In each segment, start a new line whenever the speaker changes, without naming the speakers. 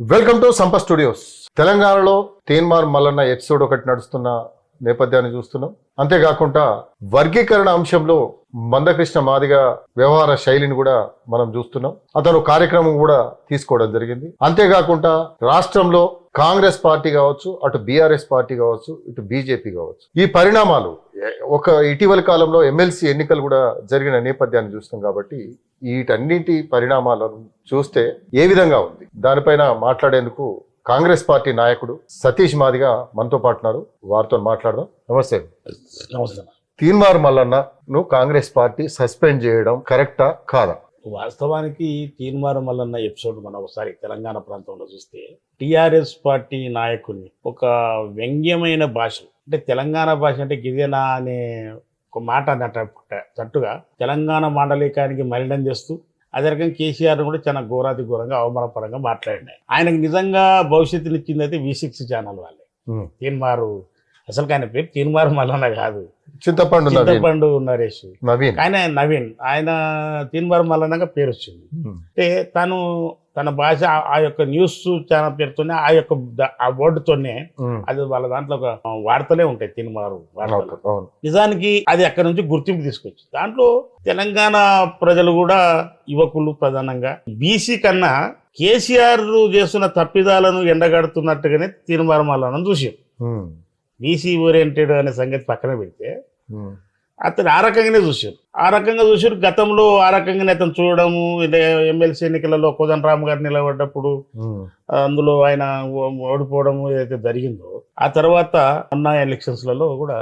Welcome to సంప studios. తెలంగాణలో Teenmar Mallanna episode ఒకటి నడుస్తున్న నేపథ్యాన్ని చూస్తున్నాం. అంతేకాకుండా వర్గీకరణ అంశంలో మందకృష్ణ మాదిగ వ్యవహార శైలిని కూడా మనం చూస్తున్నాం. అతను కార్యక్రమం కూడా తీసుకోవడం జరిగింది. అంతేకాకుండా రాష్ట్రంలో కాంగ్రెస్ పార్టీ కావచ్చు, అటు బీఆర్ఎస్ పార్టీ కావచ్చు, ఇటు బీజేపీ కావచ్చు, ఈ పరిణామాలు ఇటీవల కాలంలో ఎమ్మెల్సీ ఎన్నికలు కూడా జరిగిన నేపథ్యాన్ని చూస్తాం. కాబట్టి వీటన్నింటి పరిణామాలను చూస్తే ఏ విధంగా ఉంది దానిపైన మాట్లాడేందుకు కాంగ్రెస్ పార్టీ నాయకుడు సతీష్ మాదిగ మనతో పాటున్నారు. వారితో మాట్లాడదాం. నమస్తే.
నమస్తే.
తీన్మార్ మల్లన్నను కాంగ్రెస్ పార్టీ సస్పెండ్ చేయడం కరెక్టా కాదా?
వాస్తవానికి తీన్మార్ మల్లన్న ఎపిసోడ్ మనం ఒకసారి తెలంగాణ ప్రాంతంలో చూస్తే టీఆర్ఎస్ పార్టీ నాయకుల్ని ఒక వ్యంగ్యమైన భాష, అంటే తెలంగాణ భాష అంటే గిరిజన అనే ఒక మాట తట్టుగా తెలంగాణ మాండలికానికి మలినం చేస్తూ అదే రకంగా కేసీఆర్ కూడా చాలా ఘోరాతి ఘోరంగా అవమానపరంగా మాట్లాడినాయి. ఆయనకు నిజంగా భవిష్యత్తుని ఇచ్చింది అయితే V6 ఛానల్ వాళ్ళే. తీన్మారు అసలు ఆయన పేరు తీన్మార్ మల్లన్న కాదు, చింతపండు నరేష్, ఆయన నవీన్. ఆయన తీన్మార్ మల్లన్నగా పేరు వచ్చింది. అంటే తన భాష ఆ యొక్క న్యూస్ ఛానల్ పేరుతోనే ఆ వర్డ్తోనే అది వాళ్ళ దాంట్లో ఒక వార్తలే ఉంటాయి, తీన్మారు వార్తలు. నిజానికి అది అక్కడ నుంచి గుర్తింపు తీసుకొచ్చి దాంట్లో తెలంగాణ ప్రజలు కూడా యువకులు ప్రధానంగా బీసీ కన్నా కేసీఆర్ చేస్తున్న తప్పిదాలను ఎండగడుతున్నట్టుగానే తీన్మార్ మల్లన్న చూసాం. బీసీ ఓరియంటెడ్ అనే సంగతి పక్కన పెడితే అతను ఆ రకంగానే చూశారు. గతంలో ఆ రకంగానే అతను చూడడము, ఎమ్మెల్సీ ఎన్నికలలో కోదండరామ్ గారు నిలబడ్డప్పుడు అందులో ఆయన ఓడిపోవడము ఏదైతే జరిగిందో, ఆ తర్వాత అన్న ఎలక్షన్స్ లలో కూడా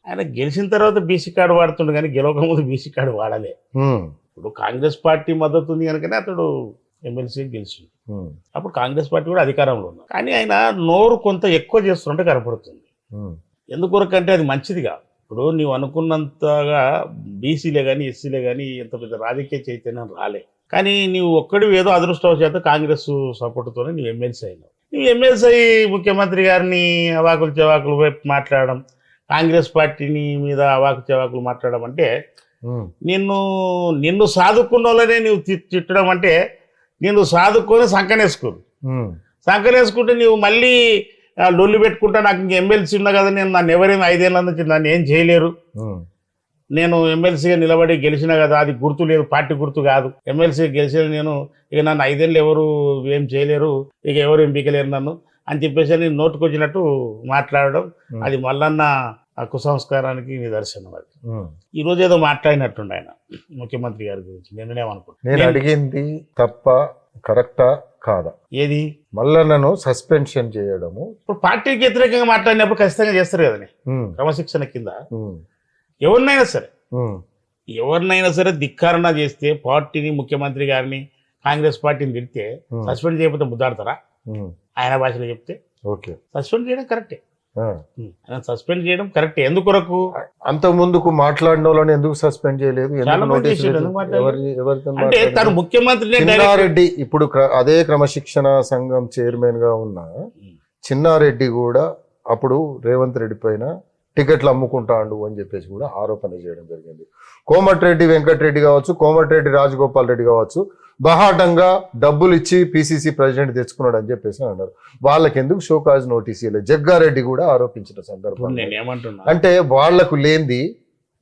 ఆయన గెలిచిన తర్వాత బీసీ కార్డు వాడుతుండే, కానీ గెలవక ముందు బీసీ కార్డు వాడలే. ఇప్పుడు కాంగ్రెస్ పార్టీ మద్దతు ఉంది కనుకనే అతడు ఎమ్మెల్సీ గెలిచింది. అప్పుడు కాంగ్రెస్ పార్టీ కూడా అధికారంలో ఉంది. కానీ ఆయన నోరు కొంత ఎక్కువ చేస్తుంటే కనపడుతుంది. ఎందుకొరకంటే అది మంచిది కాదు. ఇప్పుడు నీవు అనుకున్నంతగా బీసీలే కానీ ఎస్సీలే కానీ ఎంత పెద్ద రాజకీయ చైతన్యం రాలే. కానీ నీవు ఒక్కడి ఏదో అదృష్టవశాత్తు కాంగ్రెస్ సపోర్టుతోనే నీవు ఎమ్మెల్సీ అయినావు. నీవు ఎమ్మెల్సీ అయి ముఖ్యమంత్రి గారిని అవాకులు చెవాకులు వైపు మాట్లాడడం, కాంగ్రెస్ పార్టీని మీద అవాకు చెవాకులు మాట్లాడడం అంటే నిన్ను సాదుకున్న వాళ్ళనే నీవు తిట్టడం అంటే నిన్ను సాదుకొని సంకనేసుకుంటే నీవు మళ్ళీ లొల్లి పెట్టుకుంటా, నాకు ఇంక ఎమ్మెల్సీ ఉన్నా కదా, నన్ను ఎవరైనా 5 ఏళ్ళ నుంచి నన్ను ఏం చేయలేరు, నేను ఎమ్మెల్సీగా నిలబడి గెలిచినా కదా, అది గుర్తు లేదు, పార్టీ గుర్తు కాదు, ఎమ్మెల్సీ గెలిచిన నేను ఇక నన్ను 5 ఏళ్ళు ఎవరు ఏం చేయలేరు, ఇక ఎవరు ఏం పీకలేరు నన్ను అని చెప్పేసి నేను నోటుకొచ్చినట్టు మాట్లాడడం, అది మల్లన్న కుసంస్కారానికి నిదర్శనం. అది ఈరోజు ఏదో మాట్లాడినట్టుండి ఆయన ముఖ్యమంత్రి గారి గురించి.
నేను అడిగింది తప్ప కరెక్టా కాదా?
ఏది
మల్లన్నను సస్పెన్షన్ చేయడము.
ఇప్పుడు పార్టీకి వ్యతిరేకంగా మాట్లాడినప్పుడు ఖచ్చితంగా చేస్తారు కదని, క్రమశిక్షణ కింద ఎవరినైనా సరే ధిక్కారణ చేస్తే, పార్టీని ముఖ్యమంత్రి గారిని కాంగ్రెస్ పార్టీని తిడితే సస్పెండ్ చేయకపోతే ముద్దాడతారా? ఆయన భాషలో చెప్తే సస్పెండ్ చేయడం కరెక్టే. సస్పెండ్ చేయడం కరెక్టే. ఎందుకొరకు
అంత ముందుకు మాట్లాడిన వాళ్ళని ఎందుకు సస్పెండ్ చేయలేదు?
అంటే తను ముఖ్యమంత్రి
చిన్నారెడ్డి ఇప్పుడు అదే క్రమశిక్షణ సంఘం చైర్మన్ గా ఉన్న చిన్నారెడ్డి కూడా అప్పుడు రేవంత్ రెడ్డి పైన టికెట్లు అమ్ముకుంటాడు అని చెప్పేసి కూడా ఆరోపణ చేయడం జరిగింది. కోమటిరెడ్డి వెంకటరెడ్డి కావచ్చు, కోమటిరెడ్డి రాజగోపాల్ రెడ్డి కావచ్చు, బహాటంగా డబ్బులు ఇచ్చి పిసిసి ప్రెసిడెంట్ తెచ్చుకున్నాడు అని చెప్పేసి అన్నారు. వాళ్ళకి ఎందుకు షోకాజ్ నోటీస్ ఇవ్వలేదు? జగ్గారెడ్డి కూడా ఆరోపించిన సందర్భం. అంటే వాళ్లకు లేనిది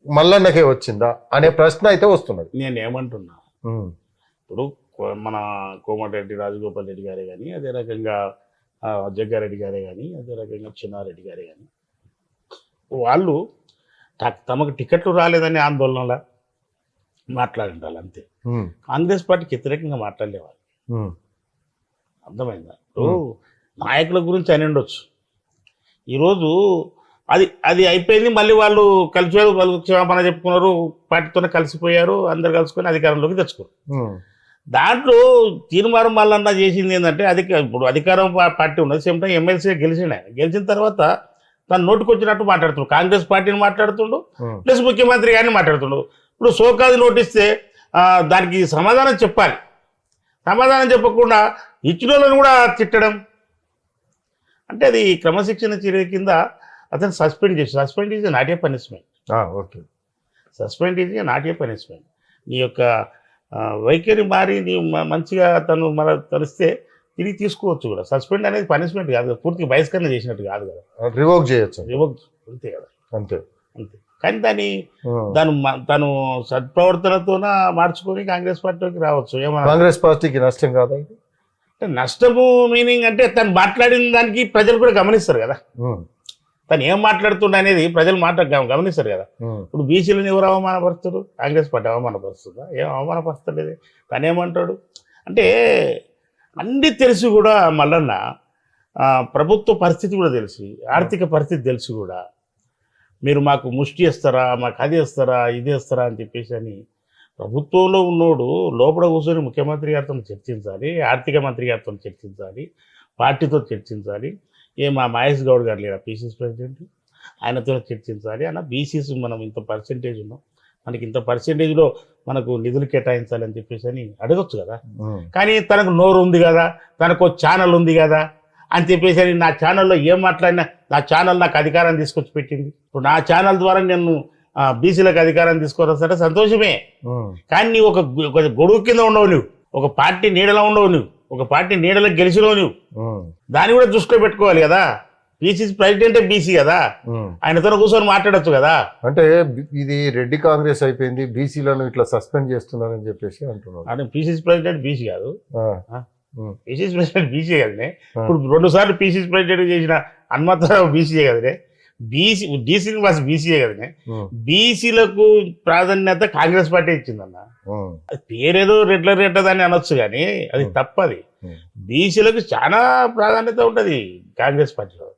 మల్లన్నకే వచ్చిందా అనే ప్రశ్న అయితే వస్తున్నది.
నేనేమంటున్నా, ఇప్పుడు మన కోమటిరెడ్డి రాజగోపాల్ రెడ్డి గారే కానీ, అదే రకంగా జగ్గారెడ్డి గారే కానీ, అదే రకంగా చిన్నారెడ్డి గారే కానీ, వాళ్ళు తమకు టికెట్లు రాలేదని ఆందోళనలా మాట్లాడిండాలి అంతే. కాంగ్రెస్ పార్టీకి వ్యతిరేకంగా మాట్లాడేవాళ్ళు. అర్థమైందా? ఇప్పుడు నాయకుల గురించి అని ఉండొచ్చు, ఈరోజు అది అయిపోయింది, మళ్ళీ వాళ్ళు కలిసిపోయారు, వాళ్ళు క్షమాపణ చెప్పుకున్నారు, పార్టీతోనే కలిసిపోయారు, అందరు కలుసుకొని అధికారంలోకి తెచ్చుకోరు. దాంట్లో తీర్మానం మల్లన్న చేసింది ఏంటంటే, ఇప్పుడు అధికారం పార్టీ ఉన్నది, సేమ్ టైం ఎమ్మెల్సీగా గెలిచిన తర్వాత తను నోటుకొచ్చినట్టు మాట్లాడుతుండు, కాంగ్రెస్ పార్టీని మాట్లాడుతుండు, ప్లస్ ముఖ్యమంత్రి గారిని మాట్లాడుతుండు. ఇప్పుడు షోకాజ్ నోటిస్తే దానికి సమాధానం చెప్పాలి. సమాధానం చెప్పకుండా ఇచ్చిన వాళ్ళని కూడా తిట్టడం అంటే అది క్రమశిక్షణ చర్య కింద అతను suspend is not a punishment. Suspend is not a punishment. నీ యొక్క వైఖరి మారి నీ మంచిగా తను మన తలిస్తే తిరిగి తీసుకోవచ్చు కూడా. సస్పెండ్ అనేది పనిష్మెంట్ కాదు కదా, పూర్తిగా బహిష్కరణ చేసినట్టు కాదు కదా,
రివోక్ చేయొచ్చు.
రివోక్ అంతే కదా,
అంతే.
అంతే. కానీ తను సత్ప్రవర్తనతోన మార్చుకొని కాంగ్రెస్ పార్టీలోకి రావచ్చు. ఏమన్నా
కాంగ్రెస్ పార్టీకి నష్టం కాదా ఇది?
అంటే నష్టము మీనింగ్ అంటే తను మాట్లాడిన దానికి ప్రజలు కూడా గమనిస్తారు కదా, తను ఏం మాట్లాడుతుండ అనేది ప్రజలు గమనిస్తారు కదా. ఇప్పుడు బీసీలను ఎవరు అవమానపరుస్తారు? కాంగ్రెస్ పార్టీ అవమానపరుస్తుందా? ఏం అవమానపరచలేదు. తను ఏమంటాడు అంటే అన్నీ తెలిసి కూడా మల్లన్న ప్రభుత్వ పరిస్థితి కూడా తెలిసి, ఆర్థిక పరిస్థితి తెలిసి కూడా మీరు మాకు ముష్టి ఇస్తారా, మాకు అది ఇస్తారా, ఇది ఇస్తారా అని చెప్పేసి అని ప్రభుత్వంలో ఉన్నోడు లోపల కూర్చొని ముఖ్యమంత్రి గారితో చర్చించాలి, ఆర్థిక మంత్రి గారితో చర్చించాలి, పార్టీతో చర్చించాలి. మా మహేష్ గౌడ్ గారు లేరా పీసీసీ ప్రెసిడెంట్, ఆయనతో చర్చించాలి. అన్న బీసీసీ మనం ఇంత పర్సెంటేజ్ ఉన్నాం, మనకి ఇంత పర్సెంటేజ్లో మనకు నిధులు కేటాయించాలి అని చెప్పేసి అని అడగచ్చు కదా. కానీ తనకు నోరు ఉంది కదా, తనకు ఛానల్ ఉంది కదా అని చెప్పేసి అని నా ఛానల్లో ఏం మాట్లాడినా నా ఛానల్ నాకు అధికారం తీసుకొచ్చి పెట్టింది. ఇప్పుడు నా ఛానల్ ద్వారా నేను బీసీలకు అధికారం తీసుకోవాలంటే సంతోషమే. కానీ నీవు ఒక గొడుగు కింద ఉండవు, నువ్వు ఒక పార్టీ నీడలో ఉండవు, నువ్వు ఒక పార్టీ నీడలో గెలిచినవు, నువ్వు దాన్ని కూడా దృష్టిలో పెట్టుకోవాలి కదా. బీసీసీ ప్రెసిడెంటే బీసీ కదా, ఆయనతో కూర్చొని మాట్లాడచ్చు కదా.
అంటే ఇది రెడ్డి కాంగ్రెస్ అయిపోయింది, బీసీలను ఇట్లా సస్పెండ్ చేస్తున్నారని చెప్పేసి అంటున్నారు.
అంటే పీసీసీ ప్రెసిడెంట్ బీసీ కాదు, పీసీసీ ప్రెసిడెంట్ బీసీ కదనే. ఇప్పుడు 2 సార్లు పీసీసీ ప్రెసిడెంట్ చేసిన హనుమంతరావు బీసీఏ కదనే, డి శ్రీనివాస్ బీసీఏ కదనే. బీసీలకు ప్రాధాన్యత కాంగ్రెస్ పార్టీ ఇచ్చిందన్న. అది పేరేదో రెడ్లని అనొచ్చు కానీ అది తప్పది. బీసీలకు చాలా ప్రాధాన్యత ఉంటుంది కాంగ్రెస్ పార్టీలో.